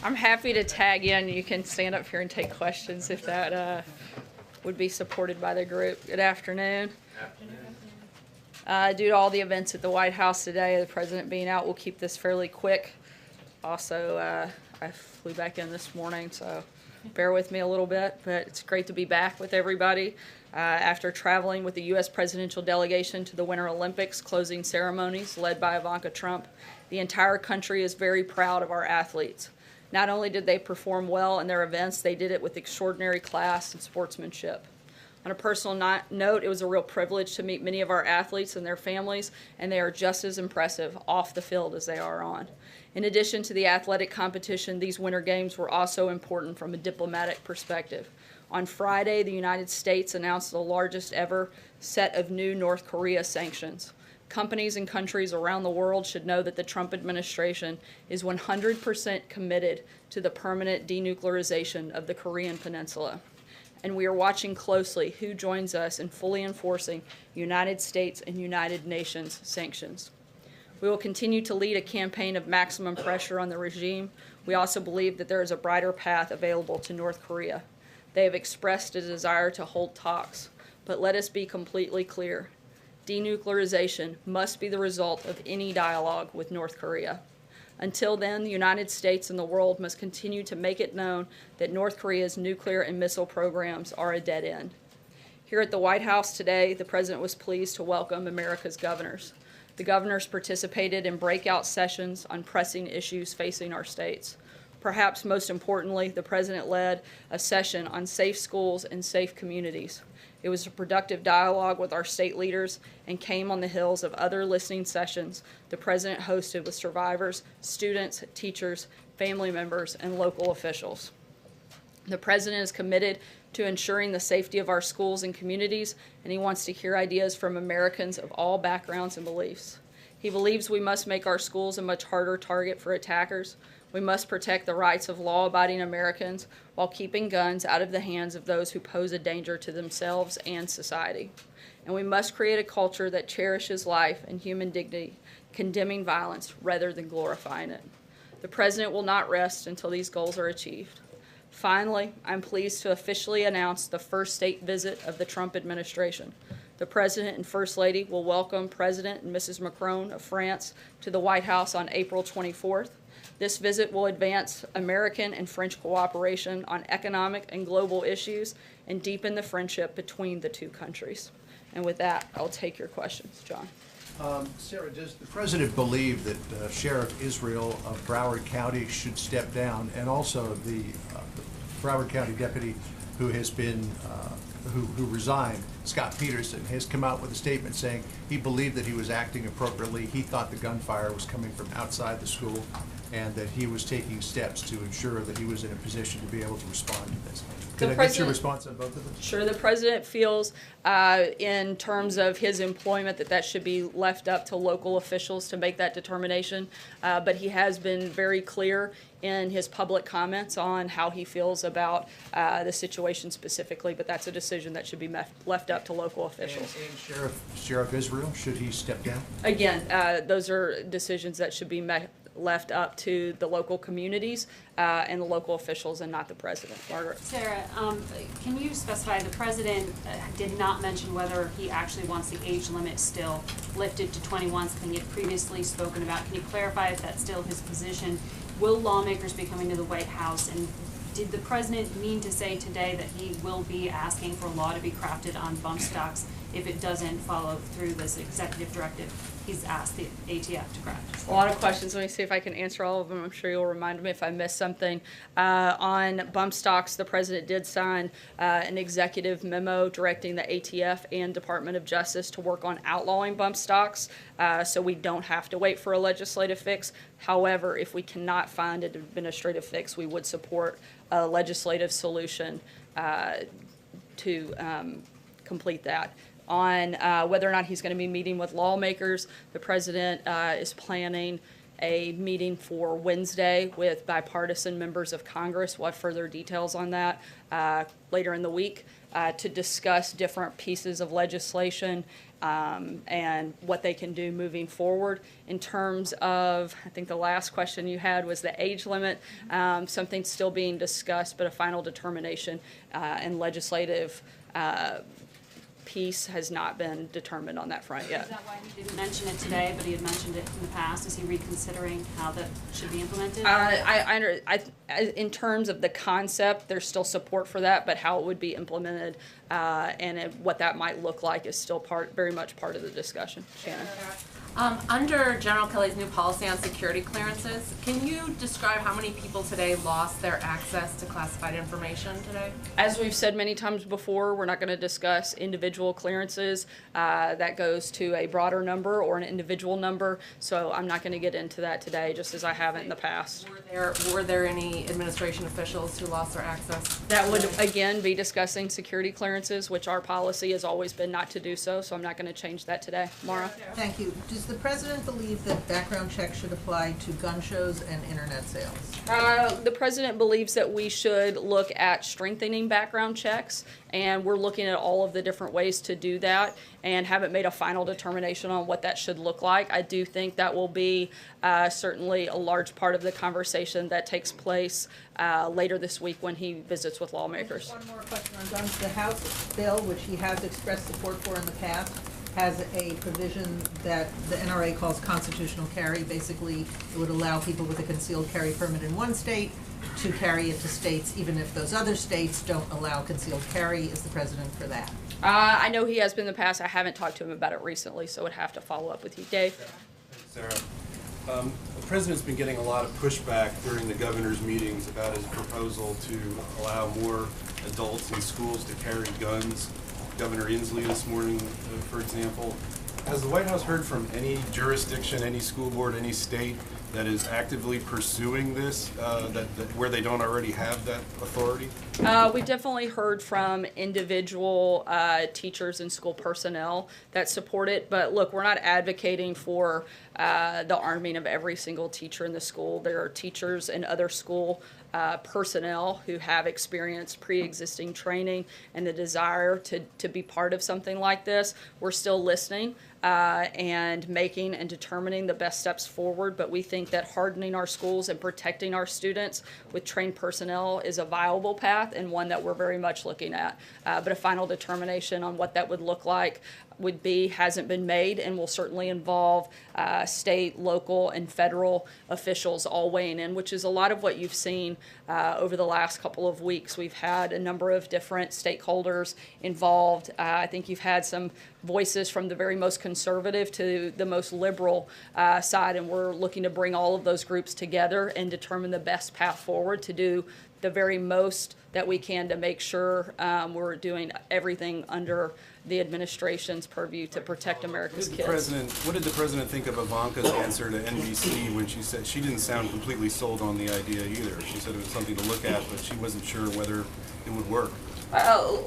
I'm happy to tag in. You can stand up here and take questions if that would be supported by the group. Good afternoon. Due to all the events at the White House today, the president being out, we'll keep this fairly quick. Also, I flew back in this morning, so bear with me a little bit, but it's great to be back with everybody. After traveling with the U.S. presidential delegation to the Winter Olympics closing ceremonies led by Ivanka Trump, the entire country is very proud of our athletes. Not only did they perform well in their events, they did it with extraordinary class and sportsmanship. On a personal note, it was a real privilege to meet many of our athletes and their families, and they are just as impressive off the field as they are on. In addition to the athletic competition, these Winter Games were also important from a diplomatic perspective. On Friday, the United States announced the largest ever set of new North Korea sanctions. Companies and countries around the world should know that the Trump administration is 100% committed to the permanent denuclearization of the Korean Peninsula. And we are watching closely who joins us in fully enforcing United States and United Nations sanctions. We will continue to lead a campaign of maximum pressure on the regime. We also believe that there is a brighter path available to North Korea. They have expressed a desire to hold talks, but let us be completely clear. Denuclearization must be the result of any dialogue with North Korea. Until then, the United States and the world must continue to make it known that North Korea's nuclear and missile programs are a dead end. Here at the White House today, the President was pleased to welcome America's governors. The governors participated in breakout sessions on pressing issues facing our states. Perhaps most importantly, the President led a session on safe schools and safe communities. It was a productive dialogue with our state leaders and came on the heels of other listening sessions the President hosted with survivors, students, teachers, family members, and local officials. The President is committed to ensuring the safety of our schools and communities, and he wants to hear ideas from Americans of all backgrounds and beliefs. He believes we must make our schools a much harder target for attackers. We must protect the rights of law-abiding Americans while keeping guns out of the hands of those who pose a danger to themselves and society. And we must create a culture that cherishes life and human dignity, condemning violence rather than glorifying it. The President will not rest until these goals are achieved. Finally, I'm pleased to officially announce the first state visit of the Trump administration. The President and First Lady will welcome President and Mrs. Macron of France to the White House on April 24th. This visit will advance American and French cooperation on economic and global issues and deepen the friendship between the two countries. And with that, I'll take your questions. John. Sarah, does the President believe that Sheriff Israel of Broward County should step down, and also the Broward County deputy who has been who resigned, Scott Peterson, has come out with a statement saying he believed that he was acting appropriately. He thought the gunfire was coming from outside the school, and that he was taking steps to ensure that he was in a position to be able to respond to this. Could I get your response on both of them? Sure. The President feels, in terms of his employment, that should be left up to local officials to make that determination. But he has been very clear in his public comments on how he feels about the situation specifically. But that's a decision that should be left up to local officials. And Sheriff Israel, should he step down? Again, those are decisions that should be left up to the local communities and the local officials, and not the President. Margaret. Sarah, can you specify, the President did not mention whether he actually wants the age limit still lifted to 21, something he had previously spoken about. Can you clarify if that's still his position? Will lawmakers be coming to the White House, and did the President mean to say today that he will be asking for a law to be crafted on bump stocks if it doesn't follow through this executive directive he's asked the ATF to craft? A lot of questions. Let me see if I can answer all of them. I'm sure you'll remind me if I missed something. On bump stocks, the President did sign an executive memo directing the ATF and Department of Justice to work on outlawing bump stocks, so we don't have to wait for a legislative fix. However, if we cannot find an administrative fix, we would support a legislative solution to complete that. On whether or not he's going to be meeting with lawmakers, the President is planning a meeting for Wednesday with bipartisan members of Congress. We'll have further details on that later in the week. to discuss different pieces of legislation and what they can do moving forward. In terms of, I think the last question you had was the age limit. Something's still being discussed, but a final determination and legislative piece has not been determined on that front yet. Is that why he didn't mention it today, but he had mentioned it in the past? Is he reconsidering how that should be implemented? In terms of the concept, there's still support for that, but how it would be implemented what that might look like is still very much part of the discussion. Shannon. Under General Kelly's new policy on security clearances, can you describe how many people today lost their access to classified information today? As we've said many times before, we're not going to discuss individual clearances. That goes to a broader number or an individual number, so I'm not going to get into that today, just as I haven't in the past. Were there any administration officials who lost their access? That would, again, be discussing security clearances, which our policy has always been not to do so, so I'm not going to change that today. Mara? Thank you. Does the president believe that background checks should apply to gun shows and internet sales? The president believes that we should look at strengthening background checks, and we're looking at all of the different ways to do that and haven't made a final determination on what that should look like. I do think that will be certainly a large part of the conversation that takes place later this week when he visits with lawmakers. One more question on guns. The House bill, which he has expressed support for in the past, has a provision that the NRA calls constitutional carry. Basically, it would allow people with a concealed carry permit in one state to carry it to states, even if those other states don't allow concealed carry. Is the president for that? I know he has been in the past. I haven't talked to him about it recently, so would have to follow up with you. Dave? Sarah, the president's been getting a lot of pushback during the governor's meetings about his proposal to allow more adults in schools to carry guns. Governor Inslee this morning, for example. Has the White House heard from any jurisdiction, any school board, any state that is actively pursuing this, where they don't already have that authority? We definitely heard from individual teachers and school personnel that support it, but look, we're not advocating for the arming of every single teacher in the school. There are teachers and other school personnel who have experienced pre-existing training and the desire to be part of something like this. We're still listening and making and determining the best steps forward, but we think that hardening our schools and protecting our students with trained personnel is a viable path and one that we're very much looking at. But a final determination on what that would look like hasn't been made, and will certainly involve state, local, and federal officials all weighing in, which is a lot of what you've seen over the last couple of weeks. We've had a number of different stakeholders involved. I think you've had some voices from the very most conservative to the most liberal side, and we're looking to bring all of those groups together and determine the best path forward to do the very most that we can to make sure we're doing everything under the administration's purview to protect America's kids. What did the president think of Ivanka's answer to NBC when she said she didn't sound completely sold on the idea either? She said it was something to look at, but she wasn't sure whether it would work.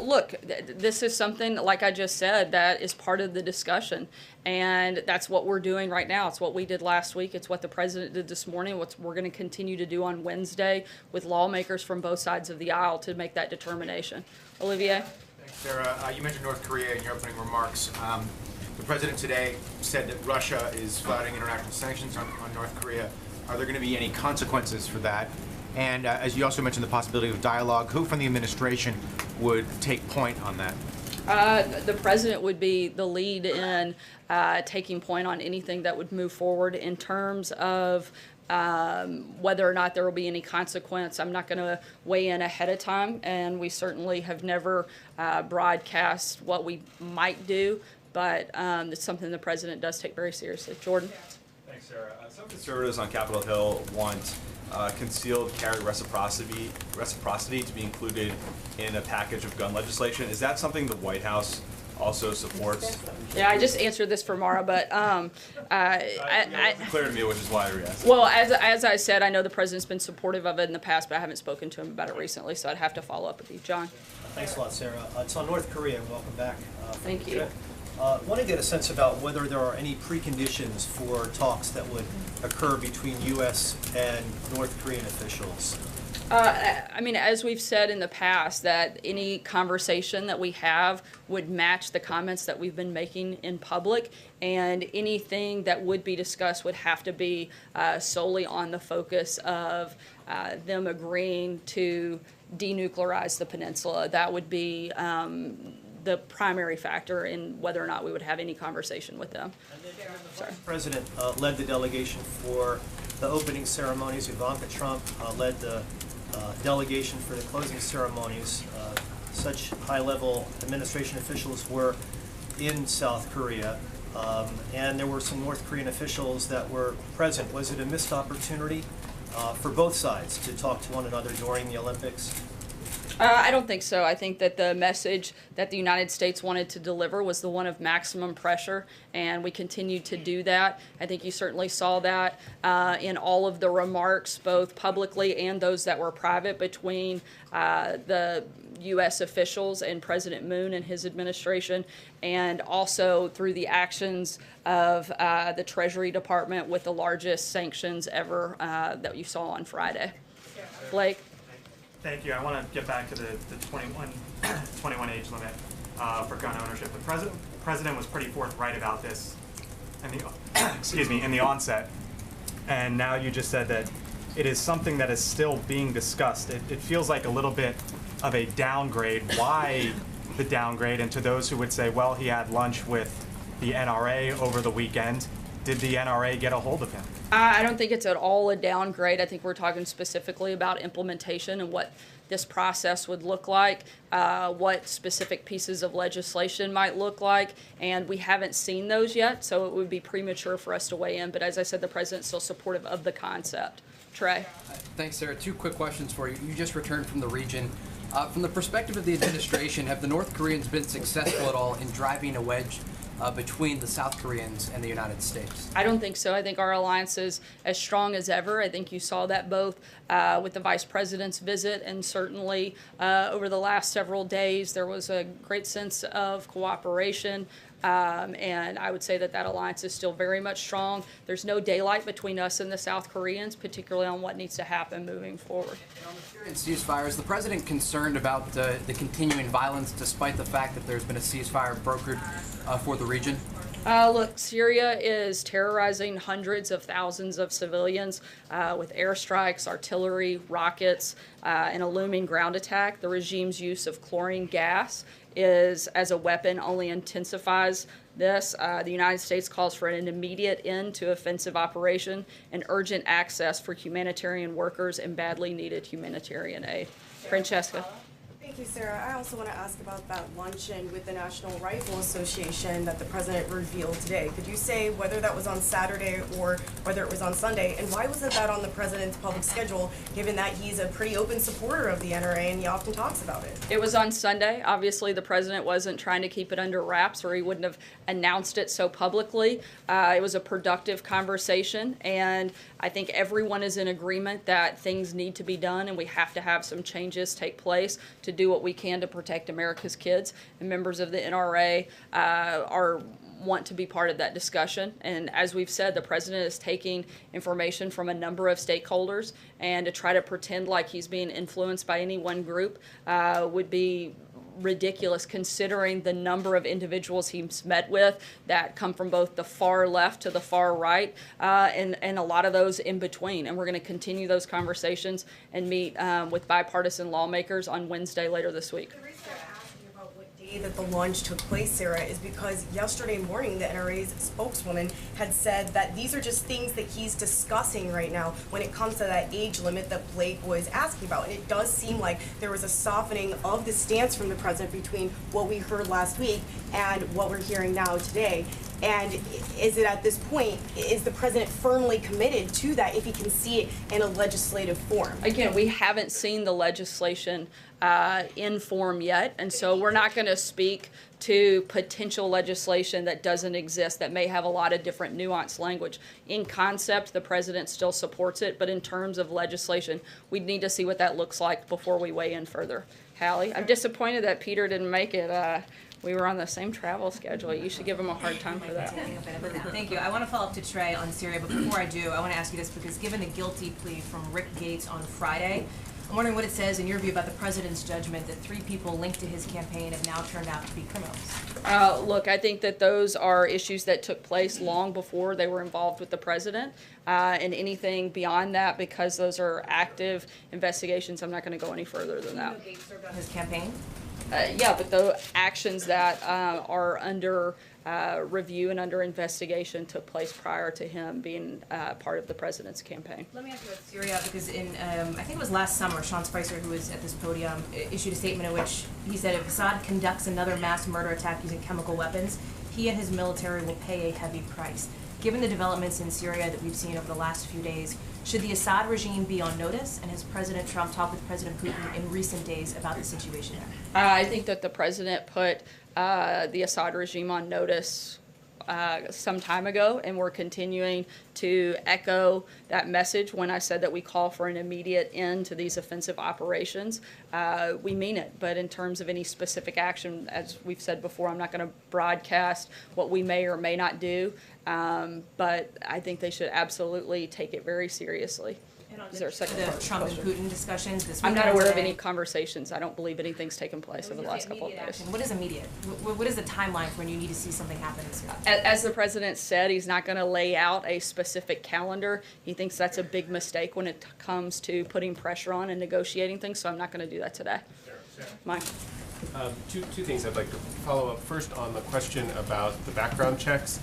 Look, this is something, like I just said, that is part of the discussion, and that's what we're doing right now. It's what we did last week. It's what the president did this morning. What we're going to continue to do on Wednesday with lawmakers from both sides of the aisle to make that determination. Olivier? Thanks, Sarah. You mentioned North Korea in your opening remarks. The president today said that Russia is flouting international sanctions on North Korea. Are there going to be any consequences for that? And as you also mentioned, the possibility of dialogue. Who from the administration would take point on that? The president would be the lead in taking point on anything that would move forward in terms of whether or not there will be any consequence. I'm not going to weigh in ahead of time, and we certainly have never broadcast what we might do, but it's something the president does take very seriously. Jordan? Thanks, Sarah. Some conservatives on Capitol Hill want concealed carry reciprocity to be included in a package of gun legislation. Is that something the White House also supports? Yeah, I just answered this for Mara, but Clear to me, which is why I reasked. well, as I said, I know the president's been supportive of it in the past, but I haven't spoken to him about it recently, so I'd have to follow up with you. John? Thanks a lot, Sarah. It's on North Korea, and welcome back. Thank you. Want to get a sense about whether there are any preconditions for talks that would occur between U.S. and North Korean officials. I mean, as we've said in the past, that any conversation that we have would match the comments that we've been making in public, and anything that would be discussed would have to be solely on the focus of them agreeing to denuclearize the peninsula. That would be the primary factor in whether or not we would have any conversation with them. Sorry. The President led the delegation for the opening ceremonies. Ivanka Trump led the delegation for the closing ceremonies. Such high-level administration officials were in South Korea, and there were some North Korean officials that were present. Was it a missed opportunity for both sides to talk to one another during the Olympics? I don't think so. I think that the message that the United States wanted to deliver was the one of maximum pressure, and we continue to do that. I think you certainly saw that in all of the remarks, both publicly and those that were private, between the U.S. officials and President Moon and his administration, and also through the actions of the Treasury Department with the largest sanctions ever that you saw on Friday. Blake? Thank you. I want to get back to the 21 age limit for gun ownership. The president was pretty forthright about this in the in the onset, and now you just said that it is something that is still being discussed. It feels like a little bit of a downgrade. Why the downgrade? And to those who would say, well, he had lunch with the NRA over the weekend, did the NRA get a hold of him? I don't think it's at all a downgrade. I think we're talking specifically about implementation and what this process would look like, what specific pieces of legislation might look like, and we haven't seen those yet, so it would be premature for us to weigh in. But as I said, the president's still supportive of the concept. Trey? Thanks, Sarah. Two quick questions for you. You just returned from the region. From the perspective of the administration, have the North Koreans been successful at all in driving a wedge between the South Koreans and the United States? I don't think so. I think our alliance is as strong as ever. I think you saw that both with the vice president's visit, and certainly over the last several days there was a great sense of cooperation. And I would say that that alliance is still very much strong. There's no daylight between us and the South Koreans, particularly on what needs to happen moving forward. And on the Syrian ceasefire, is the president concerned about the continuing violence despite the fact that there's been a ceasefire brokered for the region? Look, Syria is terrorizing hundreds of thousands of civilians with airstrikes, artillery, rockets, and a looming ground attack. The regime's use of chlorine gas as a weapon only intensifies this. The United States calls for an immediate end to offensive operation and urgent access for humanitarian workers and badly needed humanitarian aid. Francesca. Thank you, Sarah. I also want to ask about that luncheon with the National Rifle Association that the president revealed today. Could you say whether that was on Saturday or whether it was on Sunday, and why wasn't that on the president's public schedule, given that he's a pretty open supporter of the NRA and he often talks about it? It was on Sunday. Obviously, the president wasn't trying to keep it under wraps, or he wouldn't have announced it so publicly. It was a productive conversation, and I think everyone is in agreement that things need to be done, and we have to have some changes take place to do what we can to protect America's kids. And members of the NRA want to be part of that discussion. And as we've said, the president is taking information from a number of stakeholders, and to try to pretend like he's being influenced by any one group would be ridiculous, considering the number of individuals he's met with that come from both the far left to the far right, and a lot of those in between. And we're going to continue those conversations and meet with bipartisan lawmakers on Wednesday later this week. The reason I'm asking about what day that the launch took place, Sarah, is because yesterday morning the NRA's spokeswoman had said that these are just things that he's discussing right now when it comes to that age limit that Blake was asking about. And it does seem like there was a softening of the stance from the president between what we heard last week and what we're hearing now today. And is it at this point, is the president firmly committed to that if he can see it in a legislative form? Again, we haven't seen the legislation in form yet, and so we're not going to speak to potential legislation that doesn't exist, that may have a lot of different nuanced language. In concept, the president still supports it, but in terms of legislation, we need to see what that looks like before we weigh in further. Hallie, I'm disappointed that Peter didn't make it. We were on the same travel schedule. You should give him a hard time for that. Thank you. I want to follow up to Trey on Syria, but before I do, I want to ask you this, because given the guilty plea from Rick Gates on Friday, I'm wondering what it says in your view about the president's judgment that 3 people linked to his campaign have now turned out to be criminals. Look, I think that those are issues that took place long before they were involved with the president. And anything beyond that, because those are active investigations, I'm not going to go any further than that. Gates served on his campaign. Yeah, but the actions that are under review and under investigation took place prior to him being part of the president's campaign. Let me ask you about Syria, because in, I think it was last summer, Sean Spicer, who was at this podium, issued a statement in which he said if Assad conducts another mass murder attack using chemical weapons, he and his military will pay a heavy price. Given the developments in Syria that we've seen over the last few days, should the Assad regime be on notice, and has President Trump talked with President Putin in recent days about the situation there? I think that the president put the Assad regime on notice some time ago, and we're continuing to echo that message when I said that we call for an immediate end to these offensive operations. We mean it, but in terms of any specific action, as we've said before, I'm not going to broadcast what we may or may not do, but I think they should absolutely take it very seriously. Is there a second part of The the Trump and question? Putin discussions this I'm weekend not aware of today. any conversations. I don't believe anything's taken place over the last couple of Immediate days. action. What is immediate? What is the timeline for when you need to see something happen in Syria? As the president said, he's not going to lay out a specific calendar. He thinks that's a big mistake when it comes to putting pressure on and negotiating things, so I'm not going to do that today. Mike? Two things I'd like to follow up. First, on the question about the background checks.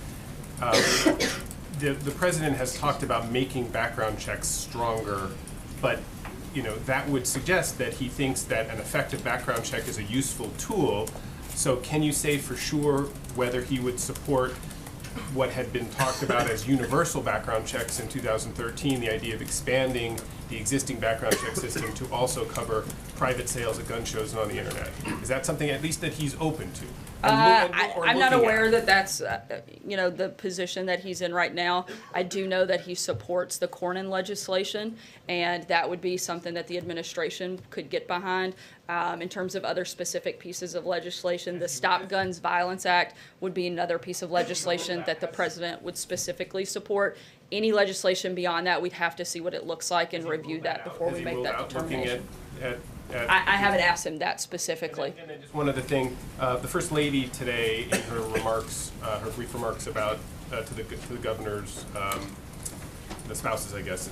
The president has talked about making background checks stronger, but that would suggest that he thinks that an effective background check is a useful tool. So can you say for sure whether he would support what had been talked about as universal background checks in 2013, the idea of expanding the existing background check system to also cover private sales at gun shows and on the internet? Is that something at least that he's open to? I'm not aware that that's, the position that he's in right now. I do know that he supports the Cornyn legislation, and that would be something that the administration could get behind. In terms of other specific pieces of legislation, the Stop Guns Violence Act would be another piece of legislation that the president would specifically support. Any legislation beyond that, we'd have to see what it looks like and review that before we make that determination. I haven't asked him that specifically. And then just one other thing, the First Lady today in her remarks, her brief remarks about to the governors, the spouses, I guess,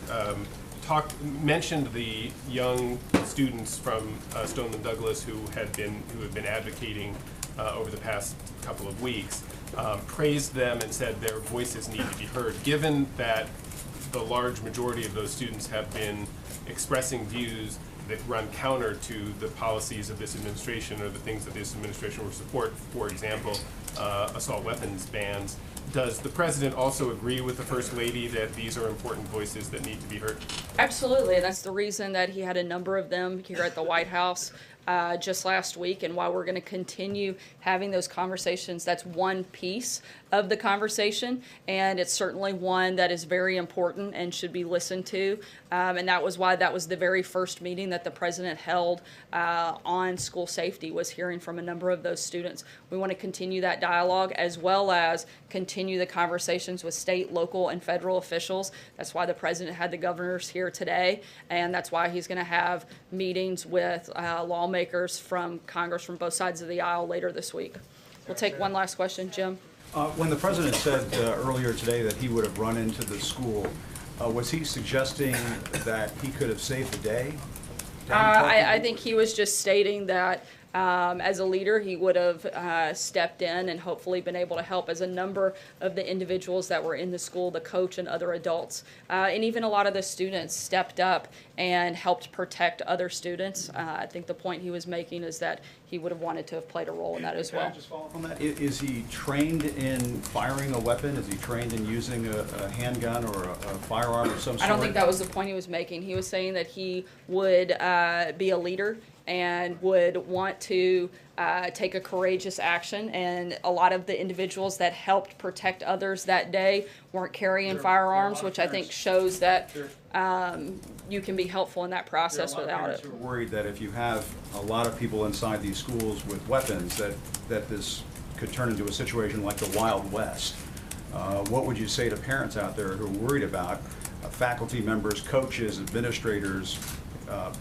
mentioned the young students from Stoneman Douglas who have been advocating over the past couple of weeks, praised them and said their voices need to be heard. Given that the large majority of those students have been expressing views that run counter to the policies of this administration or the things that this administration will support, for example, assault weapons bans, does the president also agree with the First Lady that these are important voices that need to be heard? Absolutely, and that's the reason that he had a number of them here at the White House just last week, and while we're going to continue having those conversations, that's one piece of the conversation, and it's certainly one that is very important and should be listened to, and that was why that was the very first meeting that the president held on school safety, was hearing from a number of those students. We want to continue that dialogue as well as continue the conversations with state, local, and federal officials. That's why the president had the governors here today, and that's why he's going to have meetings with lawmakers from Congress from both sides of the aisle later this week. We'll take one last question. Jim? When the president said earlier today that he would have run into the school, was he suggesting that he could have saved the day? I think he was just stating that as a leader, he would have stepped in and hopefully been able to help, as a number of the individuals that were in the school, the coach and other adults, and even a lot of the students stepped up and helped protect other students. I think the point he was making is that he would have wanted to have played a role in that as well. Can I just follow up on that? Is he trained in firing a weapon? Is he trained in using a handgun or a firearm of some sort? I don't think that was the point he was making. He was saying that he would be a leader and would want to take a courageous action, and a lot of the individuals that helped protect others that day weren't carrying firearms, which I think shows that you can be helpful in that process without it. We're worried that if you have a lot of people inside these schools with weapons, that this could turn into a situation like the Wild West. What would you say to parents out there who are worried about faculty members, coaches, administrators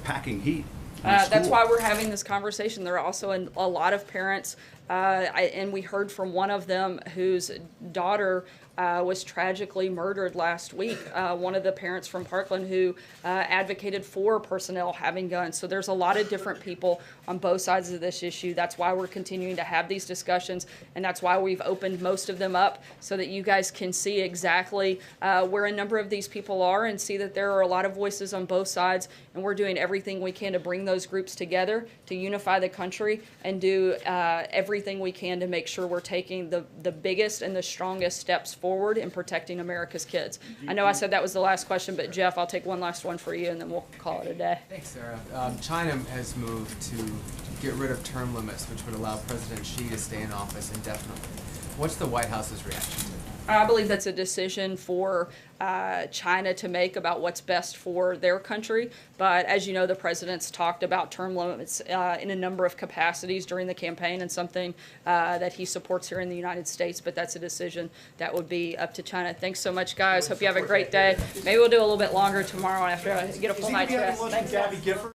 packing heat. in That's school. why we're having this conversation. There are also a lot of parents, and we heard from one of them whose daughter was tragically murdered last week. One of the parents from Parkland who advocated for personnel having guns. So there's a lot of different people on both sides of this issue. That's why we're continuing to have these discussions, and that's why we've opened most of them up so that you guys can see exactly where a number of these people are and see that there are a lot of voices on both sides, and we're doing everything we can to bring those groups together to unify the country and do everything we can to make sure we're taking the biggest and the strongest steps forward in protecting America's kids. I know I said that was the last question, but Jeff, I'll take one last one for you and then we'll call it a day. Thanks, Sarah. China has moved to get rid of term limits, which would allow President Xi to stay in office indefinitely. What's the White House's reaction to that? I believe that's a decision for China to make about what's best for their country. But as you know, the president's talked about term limits in a number of capacities during the campaign, and something that he supports here in the United States. But that's a decision that would be up to China. Thanks so much, guys. Hope you have a great day. Maybe we'll do a little bit longer tomorrow after I get a full night's rest. Thanks, guys.